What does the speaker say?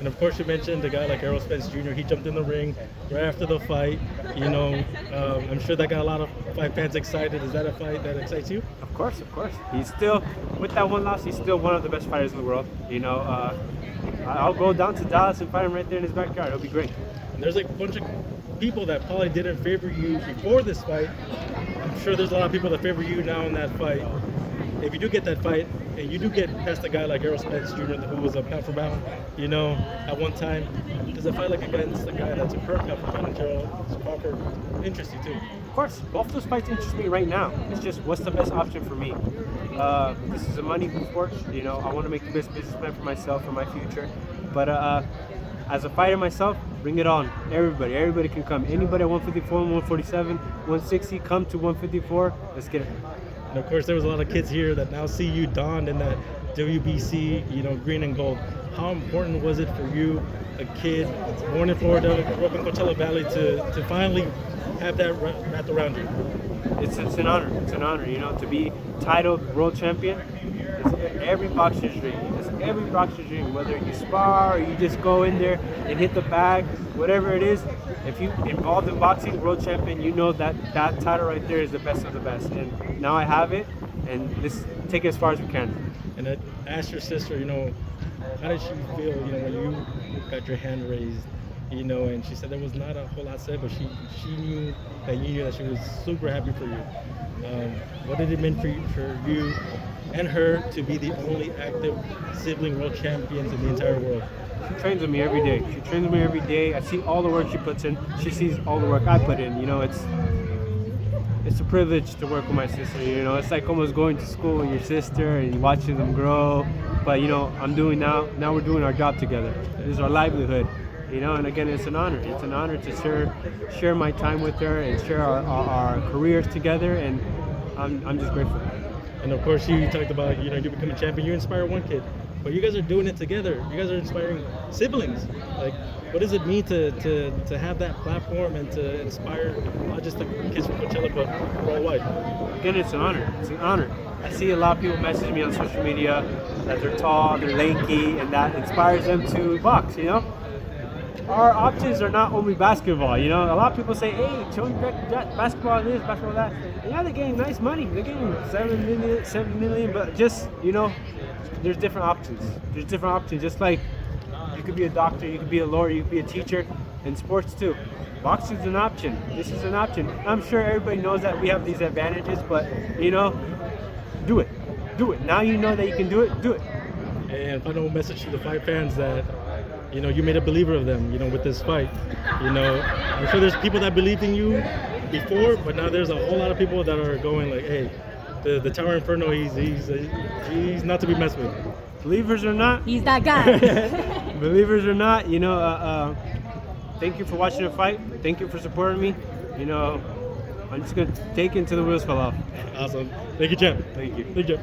And of course, you mentioned a guy like Spence Jr. He jumped in the ring right after the fight. You know, I'm sure that got a lot of fight fans excited. Is that a fight that excites you? Of course. He's still, with that one loss, he's still one of the best fighters in the world. You know, I'll go down to Dallas and fight him right there in his backyard. It'll be great. And there's like a bunch of people that probably didn't favor you before this fight. I'm sure there's a lot of people that favor you now in that fight. If you do get that fight, and you do get past a guy like Spence Jr., who was a pound for pound, you know, at one time, does a fight like against a guy that's a per pound for pound in general, Crawford, interest you too? Of course, both those fights interest me right now. It's just what's the best option for me. This is a money sport. You know, I want to make the best business plan for myself, for my future. But as a fighter myself, bring it on. Everybody can come. Anybody at 154, 147, 160, come to 154. Let's get it. And of course, there was a lot of kids here that now see you donned in that WBC, you know, green and gold. How important was it for you, a kid born in Florida, grew up in Coachella Valley, to finally have that wrapped around you? It's an honor. It's an honor, you know, to be titled world champion. It's every boxer's dream. It's every boxer's dream. Whether you spar or you just go in there and hit the bag, whatever it is. If you involved in boxing, world champion, you know that title right there is the best of the best. And now I have it, and let's take it as far as we can. And I asked your sister, you know, how did she feel, you know, when you got your hand raised, you know, and she said there was not a whole lot said, but she knew that you knew that she was super happy for you. What did it mean for you and her to be the only active sibling world champions in the entire world? She trains with me every day. I see all the work she puts in. She sees all the work I put in. You know, it's a privilege to work with my sister. You know, it's like almost going to school with your sister and watching them grow. But you know, now we're doing our job together. This is our livelihood. You know, and again, it's an honor. It's an honor to share my time with her and share our careers together. And I'm just grateful. And of course, you talked about, you know, you become a champion. You inspire one kid. But you guys are doing it together. You guys are inspiring siblings. Like, what does it mean to have that platform and to inspire not just the kids from Coachella, but worldwide? Again, it's an honor. It's an honor. I see a lot of people message me on social media that they're tall, they're lanky, and that inspires them to box, you know? Our options are not only basketball, you know? A lot of people say, hey, show me basketball this, basketball that. And yeah, they're getting nice money. They're getting 7 million, but just, you know, there's different options. Just like you could be a doctor, you could be a lawyer, you could be a teacher. In sports too. Boxing's an option. This is an option. I'm sure everybody knows that we have these advantages, but you know, do it. Now you know that you can do it, do it. And final message to the fight fans that, you know, you made a believer of them, you know, with this fight. You know, I'm sure there's people that believed in you before, but now there's a whole lot of people that are going like, hey, the Tower Inferno, he's not to be messed with. Believers or not, he's that guy. Believers or not, you know, thank you for watching the fight. Thank you for supporting me. You know, I'm just gonna take it until the wheels fall off. Awesome. Thank you, champ. Thank you. Thank you.